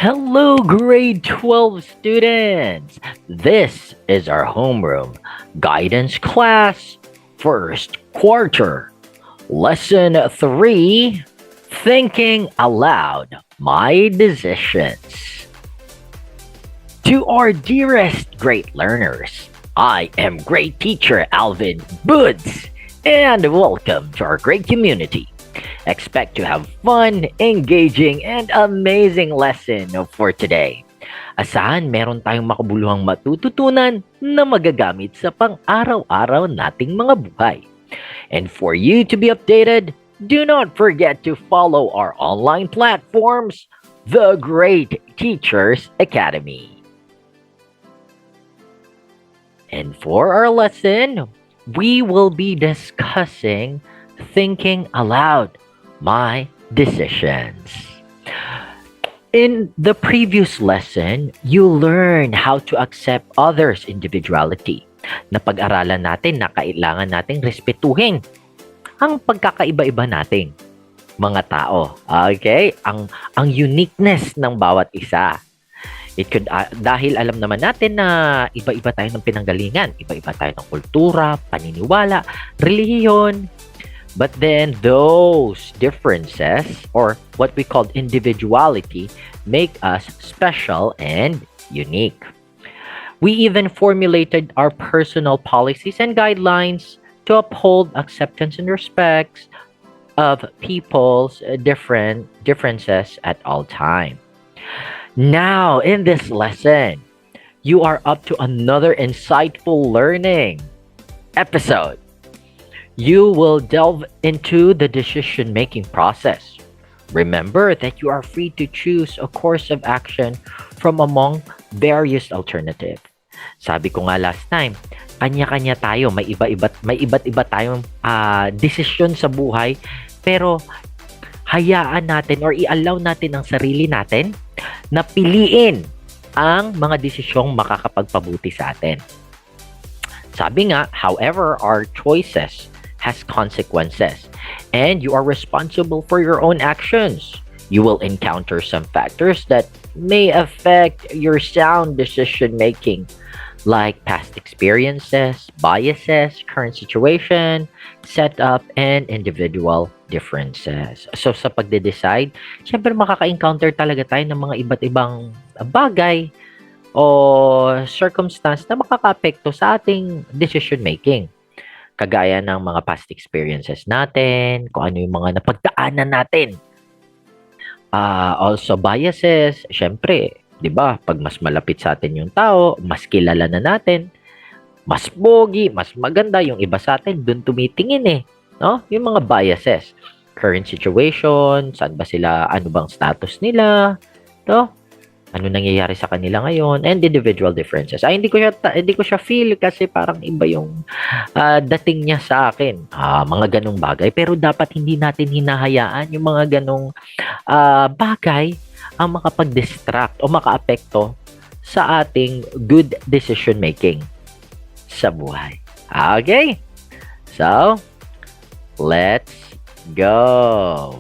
Hello, grade 12 students! This is our homeroom guidance class, first quarter. Lesson 3 Thinking Aloud My Decisions. To our dearest great learners, I am great teacher Alvin Boods, and welcome to our great community. Expect to have fun, engaging, and amazing lesson for today. Asahan meron tayong makabuluhang matututunan na magagamit sa pang-araw-araw nating mga buhay. And for you to be updated, do not forget to follow our online platforms, The Great Teachers Academy. And for our lesson, we will be discussing thinking aloud my decisions. In the previous lesson, you learned how to accept others' individuality. Napag-aralan natin na kailangan nating respetuhin ang pagkakaiba-iba nating mga tao. Okay? Ang uniqueness ng bawat isa. It could, dahil alam naman natin na iba-iba tayo ng pinanggalingan, iba-iba tayo ng kultura, paniniwala, relihiyon. But then those differences, or what we call individuality, make us special and unique. We even formulated our personal policies and guidelines to uphold acceptance and respect of people's differences at all time. Now, in this lesson, you are up to another insightful learning episode. You will delve into the decision-making process. Remember that you are free to choose a course of action from among various alternatives. Sabi ko nga last time, kanya-kanya tayo, may iba't iba tayong desisyon sa buhay, pero hayaan natin or i-allow natin ang sarili natin na piliin ang mga desisyong makakapagpabuti sa atin. Sabi nga, however, our choices has consequences, and you are responsible for your own actions. You will encounter some factors that may affect your sound decision making, like past experiences, biases, current situation, setup, and individual differences. So sa pagde-decide, syempre makaka-encounter talaga tayo ng mga iba't ibang bagay o circumstance na makaka-apekto sa ating decision making. Kagaya ng mga past experiences natin, kung ano yung mga napagdaanan natin. Also biases, syempre, 'di ba? Pag mas malapit sa atin yung tao, mas kilala na natin, mas pogi, mas maganda yung iba sa atin, doon tumitingin no? Yung mga biases, current situation, saan ba sila, ano bang status nila, no? Ano nangyayari sa kanila ngayon, and individual differences. Hindi ko siya feel kasi parang iba yung dating niya sa akin. Mga ganong bagay, pero dapat hindi natin hinahayaan yung mga ganong bagay ang makapag-distract o makaapekto sa ating good decision making sa buhay. Okay? So, let's go.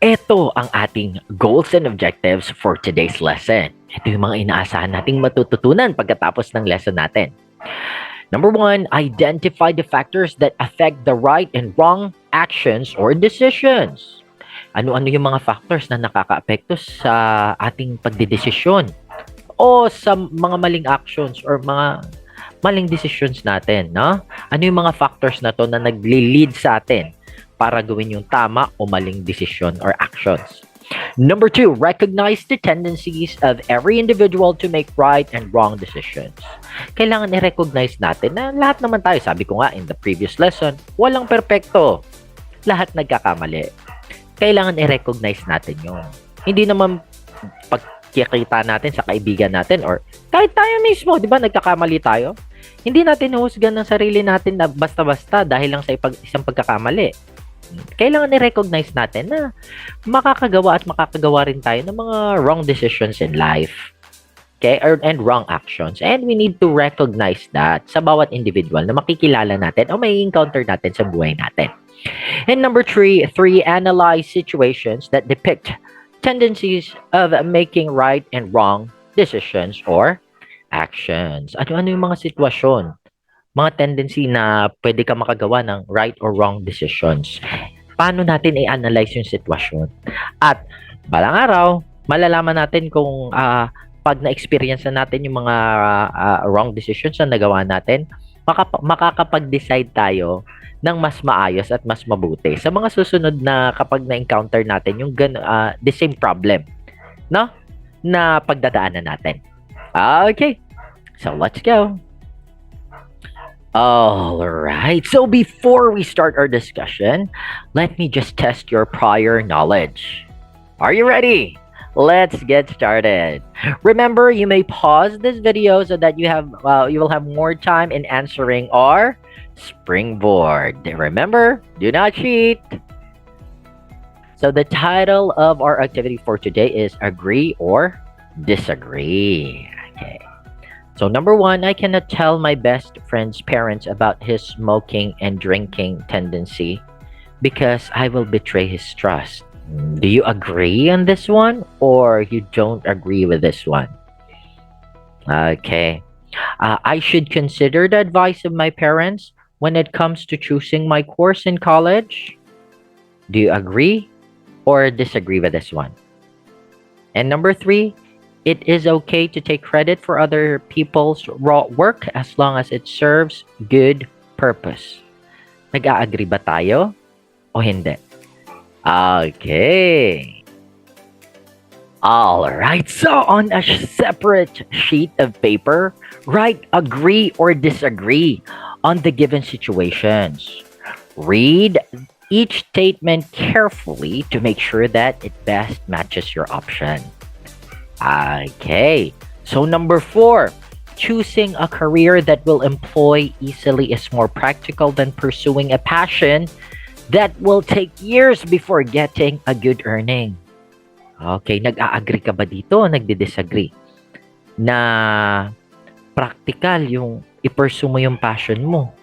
Ito ang ating goals and objectives for today's lesson. Ito yung mga inaasahan nating matututunan pagkatapos ng lesson natin. Number 1, identify the factors that affect the right and wrong actions or decisions. Ano-ano yung mga factors na nakakaapekto sa ating pagdedesisyon o sa mga maling actions or mga maling decisions natin, no? Ano yung mga factors na to na nagli-lead sa atin para gawin yung tama o maling decision or actions. Number 2, recognize the tendencies of every individual to make right and wrong decisions. Kailangan i-recognize natin na lahat naman tayo, sabi ko nga in the previous lesson, walang perpekto. Lahat nagkakamali. Kailangan i-recognize natin yun. Hindi naman pagkikita natin sa kaibigan natin or kahit tayo mismo, di ba, nagkakamali tayo? Hindi natin husgan ng sarili natin na basta-basta dahil lang sa isang pagkakamali. Kailangan i-recognize natin na makakagawa at makakagawa rin tayo ng mga wrong decisions in life. Okay? And wrong actions. And we need to recognize that sa bawat individual na makikilala natin o may encounter natin sa buhay natin. And number 3, analyze situations that depict tendencies of making right and wrong decisions or actions. Ano-ano yung mga sitwasyon, mga tendency na pwede ka makagawa ng right or wrong decisions. Paano natin i-analyze yung sitwasyon? At balang araw, malalaman natin kung pag na-experience na natin yung mga wrong decisions na nagawa natin, makakapag-decide tayo ng mas maayos at mas mabuti sa mga susunod na kapag na-encounter natin yung the same problem, no? Na pagdadaanan natin. Okay, so let's go. All right. So before we start our discussion, let me just test your prior knowledge. Are you ready? Let's get started. Remember, you may pause this video so that you will have more time in answering our springboard. Remember, do not cheat. So the title of our activity for today is agree or disagree. Okay. So number 1, I cannot tell my best friend's parents about his smoking and drinking tendency because I will betray his trust. Do you agree on this one or you don't agree with this one? Okay. I should consider the advice of my parents when it comes to choosing my course in college. Do you agree or disagree with this one? And number 3, it is okay to take credit for other people's raw work as long as it serves good purpose. Nag-a-agree ba tayo o hindi? Okay. All right. So on a separate sheet of paper, write agree or disagree on the given situations. Read each statement carefully to make sure that it best matches your option. Okay. So number 4, choosing a career that will employ easily is more practical than pursuing a passion that will take years before getting a good earning. Okay, nag-a-agree ka ba dito o nagdi-disagree? Na practical yung i-pursue mo yung passion mo.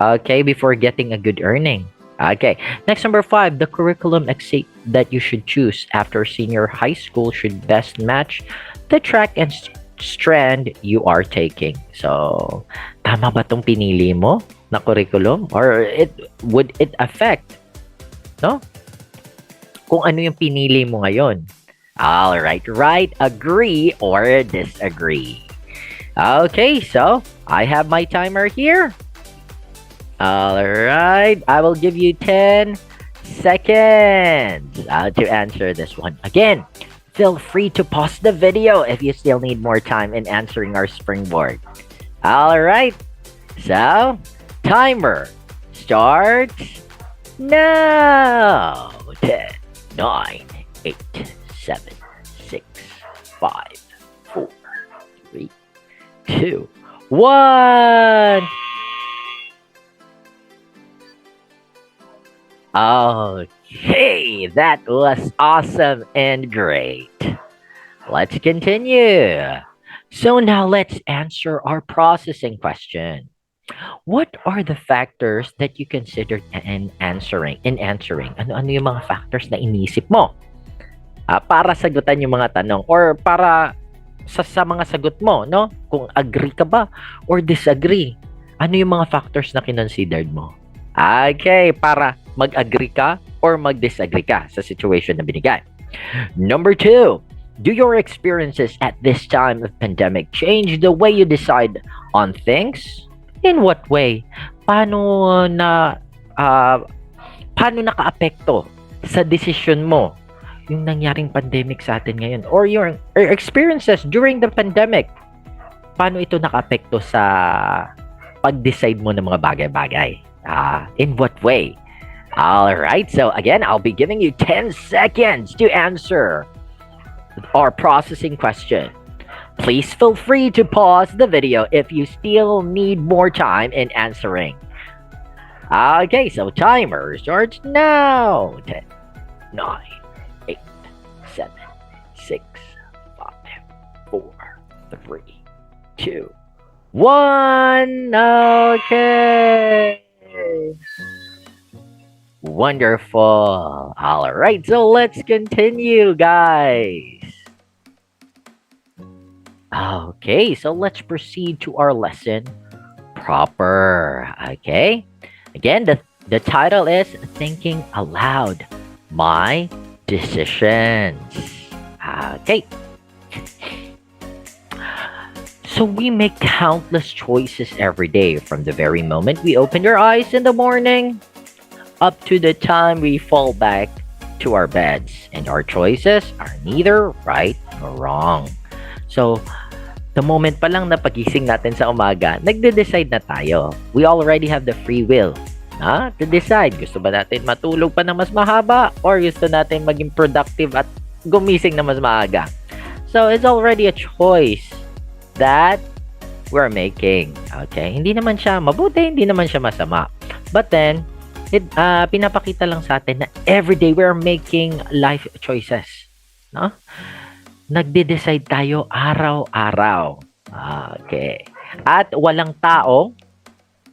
Okay, before getting a good earning. Okay, next number 5, the curriculum that you should choose after senior high school should best match the track and strand you are taking. So, tama ba itong pinili mo na curriculum? Or would it affect, no? Kung ano yung pinili mo ngayon. All right, agree or disagree. Okay, so I have my timer here. All right, I will give you 10 seconds to answer this one. Again, feel free to pause the video if you still need more time in answering our springboard. All right, so timer starts now. 10, 9, 8, 7, 6, 5, 4, 3, 2, 1. Okay, that was awesome and great. Let's continue. So now let's answer our processing question. What are the factors that you considered in answering? Ano yung mga factors na inisip mo? Para sagutan yung mga tanong or para sa mga sagot mo, no? Kung agree ka ba or disagree. Ano yung mga factors na kinonsidered mo? Okay, para mag-agree ka or mag-disagree ka sa situation na binigay. Number 2, do your experiences at this time of pandemic change the way you decide on things? In what way? Paano naka-apekto sa decision mo yung nangyaring pandemic sa atin ngayon or your experiences during the pandemic? Paano ito naka-apekto sa pag-decide mo ng mga bagay-bagay? In what way? All right, so again, I'll be giving you 10 seconds to answer our processing question. Please feel free to pause the video if you still need more time in answering. Okay, so timer starts now. 10, 9, 8, 7, 6, 5, 4, 3, 2, 1. Okay. Wonderful. All right, so let's continue, guys. Okay, so let's proceed to our lesson proper. Okay, again, the title is Thinking Aloud, My Decisions. Okay. So we make countless choices every day from the very moment we open our eyes in the morning up to the time we fall back to our beds. And our choices are neither right nor wrong. So, the moment pa lang na pagising natin sa umaga, nagde-decide na tayo. We already have the free will to decide. Gusto ba natin matulog pa ng mas mahaba or gusto natin maging productive at gumising na mas maaga? So, it's already a choice that we're making. Okay? Hindi naman siya mabuti, hindi naman siya masama. But then, pinapakita lang sa atin na everyday we're making life choices. No? Nagde-decide tayo araw-araw. Okay. At walang tao,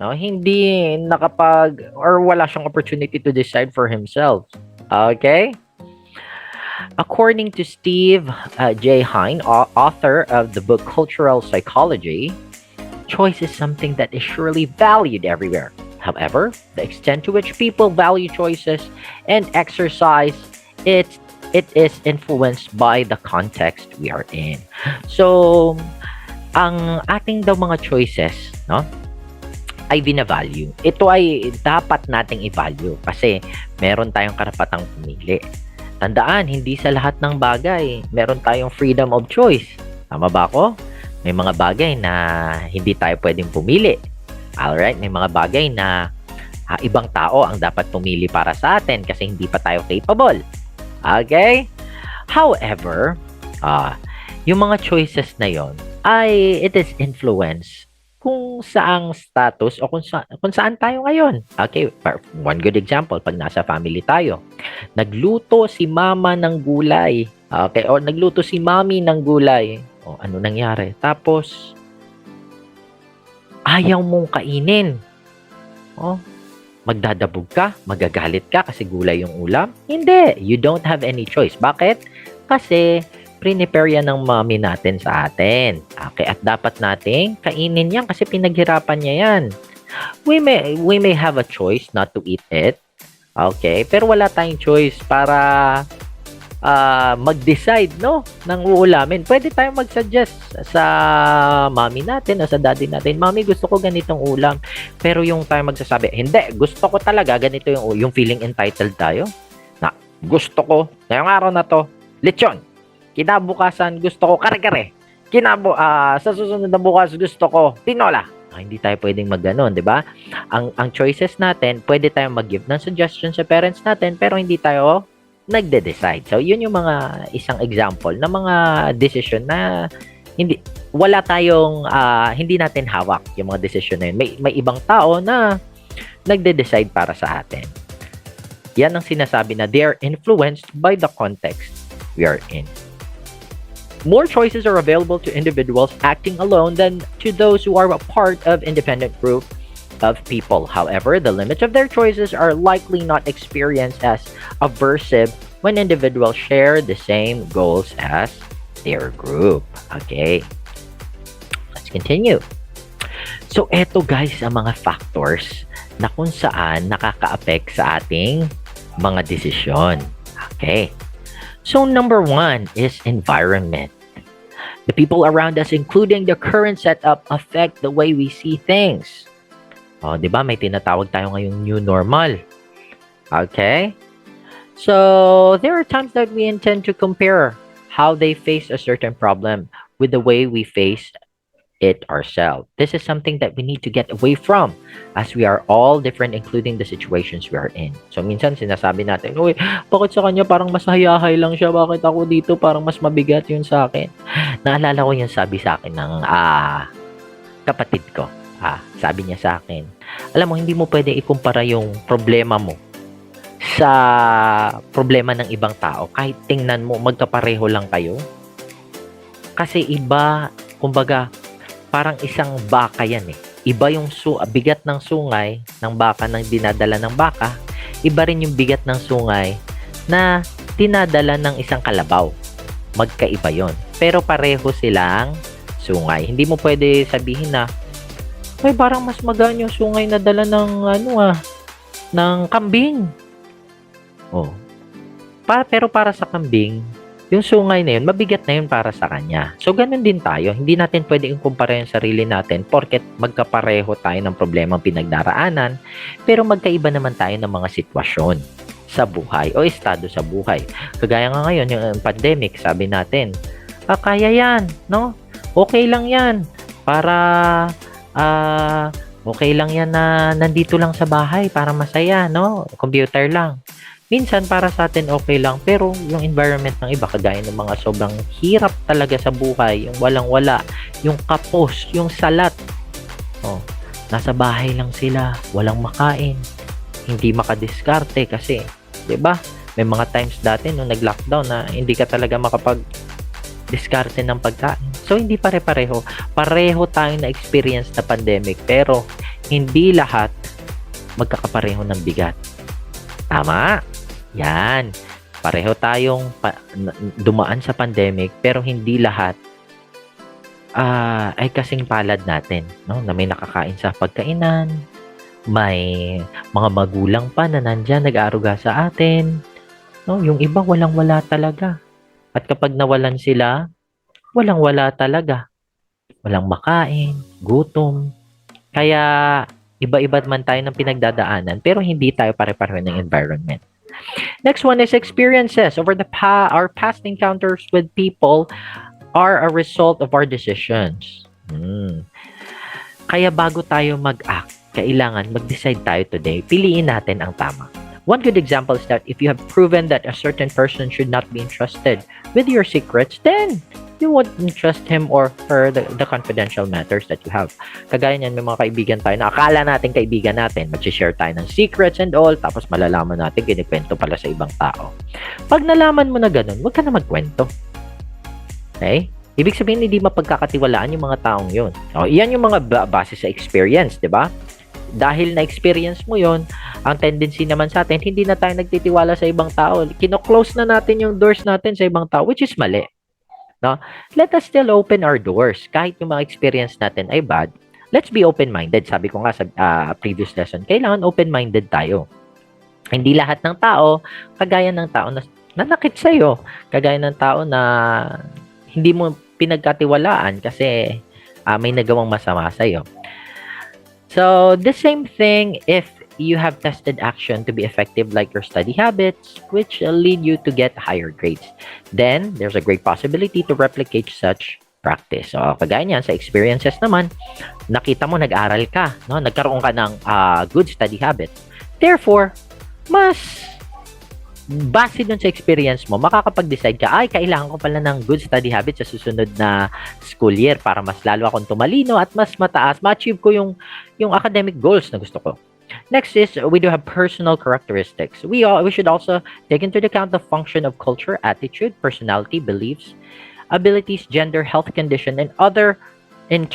no, hindi nakapag or wala siyang opportunity to decide for himself. Okay? According to Steve J. Hine, author of the book Cultural Psychology, choice is something that is surely valued everywhere. However, the extent to which people value choices and exercise it is influenced by the context we are in. So, ang ating daw mga choices, no, ay binavalue. Ito ay dapat nating i-value kasi meron tayong karapatang pumili. Tandaan, hindi sa lahat ng bagay meron tayong freedom of choice. Tama ba ako? May mga bagay na hindi tayo pwedeng pumili. Alright? May mga bagay na ibang tao ang dapat pumili para sa atin kasi hindi pa tayo capable. Okay? However, yung mga choices na yon ay it is influence kung saang status o kung saan tayo ngayon. Okay, one good example, pag nasa family tayo, nagluto si mama ng gulay. Okay, o nagluto si mami ng gulay. O ano nangyari? Tapos, ayaw mong kainin. O, magdadabog ka, magagalit ka kasi gulay yung ulam? Hindi, you don't have any choice. Bakit? Kasi, prepare yan ng mami natin sa atin. Okay, at dapat nating kainin yan kasi pinaghirapan niya yan. We may have a choice not to eat it. Okay, pero wala tayong choice para mag-decide, no, ng uulamin. Pwede tayong mag-suggest sa mami natin o sa daddy natin, mami, gusto ko ganitong ulam. Pero yung tayo magsasabi, hindi, gusto ko talaga ganito yung feeling entitled tayo. Na, gusto ko, ngayong araw na to, lechon. Kinabukasan, gusto ko kare-kare. Sa susunod na bukas, gusto ko tinola. Hindi tayo pwedeng mag-ganon, di ba? Ang choices natin, pwede tayong mag-give ng suggestions sa parents natin, pero hindi tayo nagde-decide. So, yun yung mga isang example ng mga decision na wala tayong, hindi natin hawak yung mga decision na yun. May ibang tao na nagde-decide para sa atin. Yan ang sinasabi na they are influenced by the context we are in. More choices are available to individuals acting alone than to those who are a part of independent group of people. However, the limits of their choices are likely not experienced as aversive when individuals share the same goals as their group. Okay. Let's continue. So, eto guys ang mga factors na kung saan nakaka-affect sa ating mga desisyon. Okay. So, number 1 is environment. The people around us, including the current setup, affect the way we see things. O, di ba? May tinatawag tayo ngayong new normal. Okay? So, there are times that we intend to compare how they face a certain problem with the way we face it ourselves. This is something that we need to get away from as we are all different, including the situations we are in. So, minsan sinasabi natin, uy, bakit sa kanya parang mas hayahay lang siya? Bakit ako dito parang mas mabigat yun sa akin? Naalala ko yung sabi sa akin ng kapatid ko. Sabi niya sa akin, alam mo, hindi mo pwede ikumpara yung problema mo sa problema ng ibang tao. Kahit tingnan mo, magkapareho lang kayo. Kasi iba, kumbaga, parang isang baka yan eh. Iba yung bigat ng sungay ng baka ng dinadala ng baka. Iba rin yung bigat ng sungay na tinadala ng isang kalabaw. Magkaiba yon. Pero pareho silang sungay. Hindi mo pwede sabihin na, ay parang mas magaan yung sungay na dala ng ng kambing. Oh. Pero para sa kambing, yung sungay na yun, mabigat na yun para sa kanya. So, ganun din tayo. Hindi natin pwede kumpara yung sarili natin porket magkapareho tayo ng problemang pinagdaraanan, pero magkaiba naman tayo ng mga sitwasyon sa buhay o estado sa buhay. Kagaya nga ngayon, yung pandemic, sabi natin, kaya yan, no? Okay lang yan. Para, okay lang yan na nandito lang sa bahay para masaya, no? Computer lang. Minsan para sa atin okay lang, pero yung environment ng iba kagaya ng mga sobrang hirap talaga sa buhay, yung walang-wala, yung kapos, yung salat. Oh, nasa bahay lang sila, walang makain, hindi makadiskarte kasi, 'di ba? May mga times dati nung nag-lockdown na hindi ka talaga makapag-diskarte ng pagkain. So hindi pare-pareho. Pareho tayong na experience na pandemic, pero hindi lahat magkakapareho ng bigat. Tama. Yan. Pareho tayong dumaan sa pandemic, pero hindi lahat ay kasing palad natin, no? Na may nakakain sa pagkainan, may mga magulang pa na nandyan nag-aaruga sa atin, no? Yung iba walang-wala talaga. At kapag nawalan sila, walang-wala talaga. Walang makain, gutom. Kaya iba-iba man tayo ng pinagdadaanan, pero hindi tayo pare-pareho ng environment. Next one is experiences. Our past encounters with people are a result of our decisions. Kaya bago tayo mag-act, kailangan mag-decide tayo today. Piliin natin ang tama. One good example is that if you have proven that a certain person should not be entrusted with your secrets, then you won't entrust him or her the confidential matters that you have. Kagaya niyan, may mga kaibigan tayo na akala natin kaibigan natin, mag-share tayo ng secrets and all, tapos malalaman natin kinikwento pala sa ibang tao. Pag nalaman mo na ganun, huwag ka na magkwento. Okay? Ibig sabihin, hindi mapagkakatiwalaan yung mga taong yun. O, iyan yung mga base sa experience, di ba? Dahil na-experience mo yon, ang tendency naman sa atin, hindi na tayo nagtitiwala sa ibang tao. Kino-close na natin yung doors natin sa ibang tao, which is mali. No? Let us still open our doors. Kahit yung mga experience natin ay bad, let's be open-minded. Sabi ko nga sa previous lesson, kailangan open-minded tayo. Hindi lahat ng tao, kagaya ng tao na nanakit sa'yo, kagaya ng tao na hindi mo pinagkatiwalaan kasi may nagawang masama sa'yo. So, the same thing if you have tested action to be effective like your study habits, which lead you to get higher grades. Then, there's a great possibility to replicate such practice. So, kagaya niyan, sa experiences naman, nakita mo, nag-aral ka, no? Nagkaroon ka ng good study habits. Therefore, mas base dun sa experience mo, makakapag-decide ka, ay, kailangan ko pala ng good study habits sa susunod na school year para mas lalo akong tumalino at mas mataas, ma-achieve ko yung academic goals na gusto ko. Next is, we do have personal characteristics. We should also take into account the function of culture, attitude, personality, beliefs, abilities, gender, health condition, and others in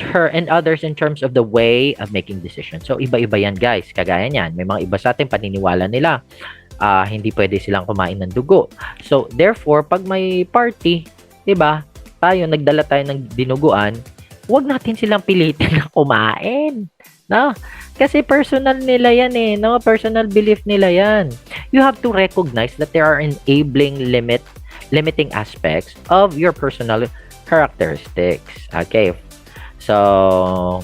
terms of the way of making decisions. So, iba-iba yan, guys. Kagaya niyan, may mga iba sa atin, paniniwala nila, hindi pwede silang kumain ng dugo. So, therefore, pag may party, diba, nagdala tayo ng dinuguan, huwag natin silang pilitin na kumain. No? Kasi personal nila yan eh. No? Personal belief nila yan. You have to recognize that there are enabling limiting aspects of your personal characteristics. Okay. So,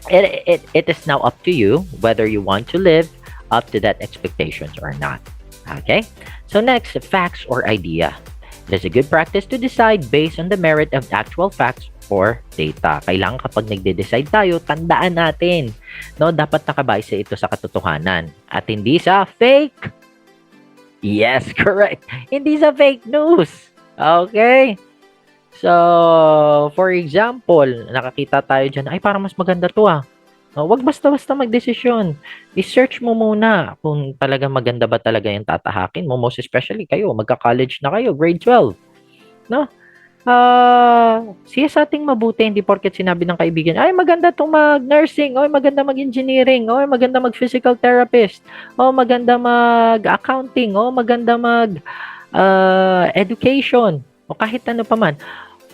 it is now up to you whether you want to live up to that expectations or not. Okay? So next, facts or idea. It is a good practice to decide based on the merit of actual facts or data. Kailangan kapag nagde-decide tayo, tandaan natin, no, dapat nakabase ito sa katotohanan at hindi sa fake. Yes, correct. Hindi sa fake news. Okay? So, for example, nakakita tayo dyan, ay parang mas maganda to ah. No, wag basta-basta magdesisyon. I-search mo muna kung talaga maganda ba talaga yung tatahakin mo. Most especially kayo, magka-college na kayo, grade 12. No? Siya sa ating mabuti, hindi porket sinabi ng kaibigan, ay maganda 'tong mag-nursing, oy maganda mag-engineering, oy maganda mag-physical therapist, o maganda mag-accounting, o maganda education, o kahit ano pa man.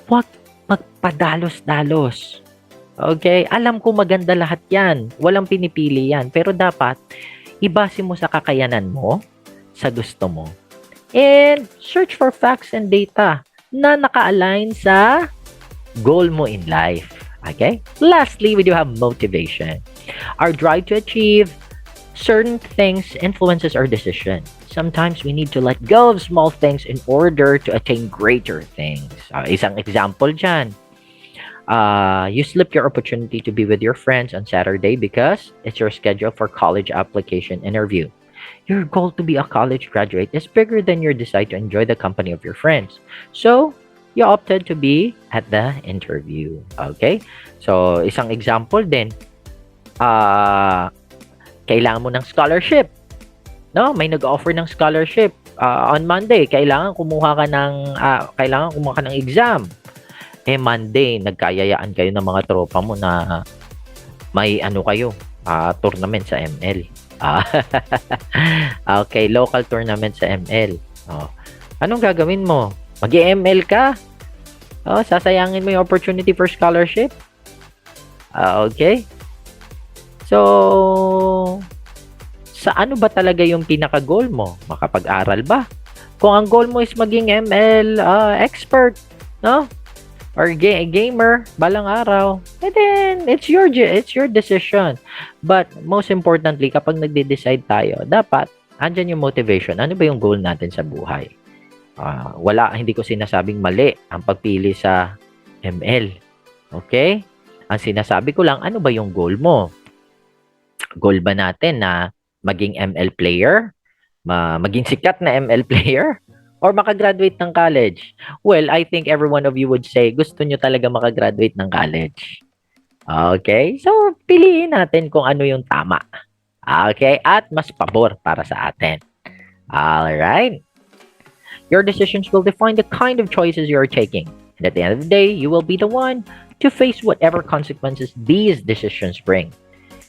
Huwag magpadalos-dalos. Okay? Alam ko maganda lahat 'yan, walang pinipili 'yan, pero dapat ibase mo sa kakayanan mo, sa gusto mo, and search for facts and data na naka-align sa goal mo in life. Okay? Lastly, we do have motivation. Our drive to achieve certain things influences our decision. Sometimes we need to let go of small things in order to attain greater things. Isang example dyan. You slip your opportunity to be with your friends on Saturday because it's your schedule for college application interview. Your goal to be a college graduate is bigger than your desire to enjoy the company of your friends. So, you opted to be at the interview. Okay? So, isang example din, kailangan mo ng scholarship. No? May nag-offer ng scholarship. On Monday, kailangan kumuha ka ng exam. Monday, nagkayayaan kayo ng mga tropa mo na may tournament sa ML. Okay, local tournament sa ML. Anong gagawin mo? Mag-ML ka? Sasayangin mo yung opportunity for scholarship? Okay. So, sa ano ba talaga yung pinaka-goal mo? Makapag-aral ba? Kung ang goal mo is maging ML expert, no? Or gamer balang araw, and then it's your decision. But most importantly, kapag nagde-decide tayo, dapat andyan yung motivation. Ano ba yung goal natin sa buhay? Hindi ko sinasabing mali ang pagpili sa ML. Okay? Ang sinasabi ko lang, ano ba yung goal mo? Goal ba natin na maging ML player? Maging sikat na ML player? Or makagraduate ng college? Well, I think every one of you would say, gusto nyo talaga makagraduate ng college. Okay? So, piliin natin kung ano yung tama. Okay? At mas pabor para sa atin. Alright? Your decisions will define the kind of choices you are taking. And at the end of the day, you will be the one to face whatever consequences these decisions bring.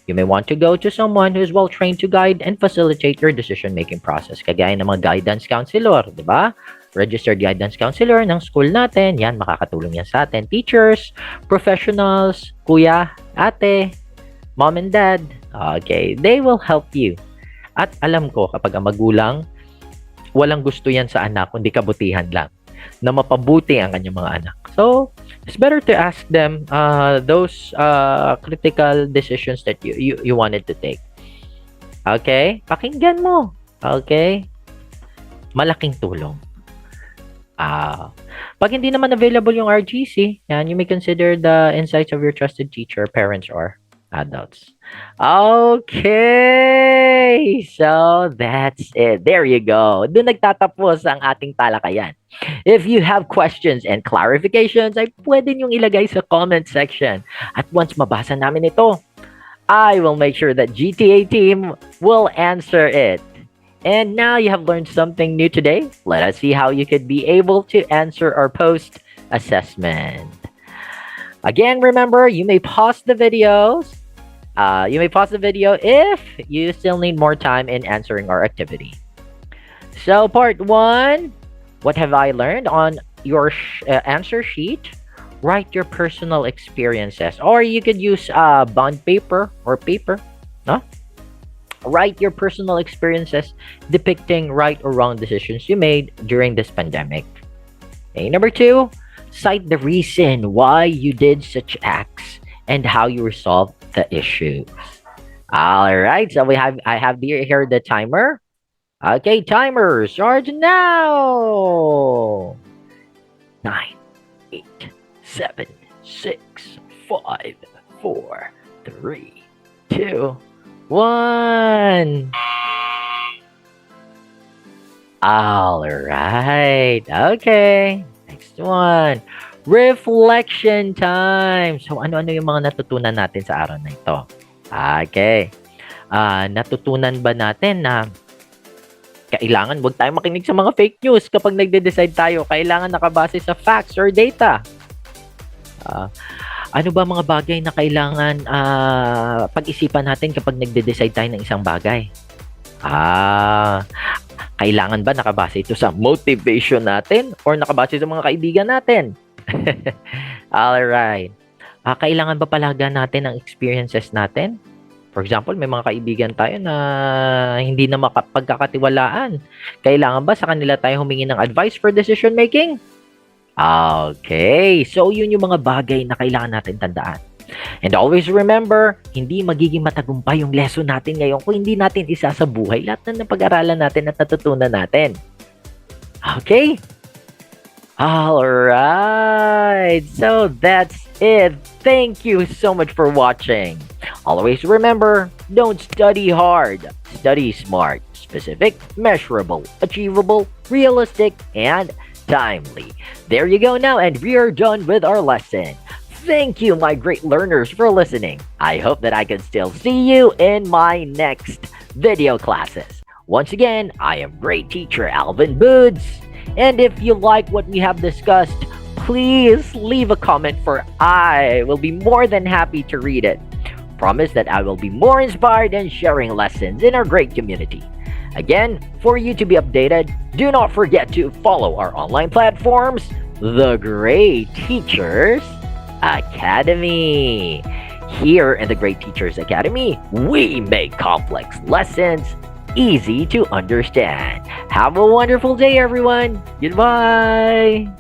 You may want to go to someone who is well-trained to guide and facilitate your decision-making process. Kagaya ng mga guidance counselor, di ba? Registered guidance counselor ng school natin. Yan, makakatulong yan sa atin. Teachers, professionals, kuya, ate, mom and dad. Okay, they will help you. At alam ko, kapag ang magulang, walang gusto yan sa anak, kundi kabutihan lang. Na mapabuti ang kanyang mga anak. So, it's better to ask them those critical decisions that you wanted to take. Okay? Pakinggan mo. Okay? Malaking tulong. Pag hindi naman available yung RGC, yan, you may consider the insights of your trusted teacher, parents, or adults. Okay! So, that's it. There you go. Doon nagtatapos ang ating talakayan. If you have questions and clarifications, ay pwede niyong ilagay sa comment section. At once mabasa namin ito, I will make sure that GTA team will answer it. And now you have learned something new today. Let us see how you could be able to answer our post assessment. Again, remember, you may pause the videos. You may pause the video if you still need more time in answering our activity. So, part 1, what have I learned? On your answer sheet, write your personal experiences. Or you could use bond paper or paper. No? Write your personal experiences depicting right or wrong decisions you made during this pandemic. Okay, number 2, cite the reason why you did such acts and how you resolved the issue. All right, so I have here the timer. Okay, timer starts now. 9, 8, 7, 6, 5, 4, 3, 2, 1. All right. Okay. Next one. Reflection time. So, ano-ano yung mga natutunan natin sa araw na ito? Okay. Natutunan ba natin na Kailangan wag tayong makinig sa mga fake news kapag nagde-decide tayo. Kailangan nakabase sa facts or data. Ah, ano ba mga bagay na kailangan pag-isipan natin kapag nagde-decide tayo ng isang bagay? Ah, kailangan ba nakabase ito sa motivation natin or nakabase sa mga kaibigan natin? Alright. Kailangan ba palagan natin ang experiences natin? For example, may mga kaibigan tayo na hindi na pagkakatiwalaan. Kailangan ba sa kanila tayo humingi ng advice for decision making? Okay. So, yun yung mga bagay na kailangan natin tandaan. And always remember, hindi magiging matagumpay yung lesson natin ngayon kung hindi natin isa sa buhay lahat na napag-aralan natin at natutunan natin. Okay? Alright. So, that's it. Thank you so much for watching. Always remember, don't study hard. Study smart, specific, measurable, achievable, realistic, and timely. There you go now, and we are done with our lesson. Thank you, my great learners, for listening. I hope that I can still see you in my next video classes. Once again, I am great teacher Alvin Boods. And if you like what we have discussed, please leave a comment, for I will be more than happy to read it. Promise that I will be more inspired and sharing lessons in our great community. Again, for you to be updated, do not forget to follow our online platforms, The Great Teachers Academy. Here in the Great Teachers Academy, we make complex lessons easy to understand. Have a wonderful day, everyone. Goodbye.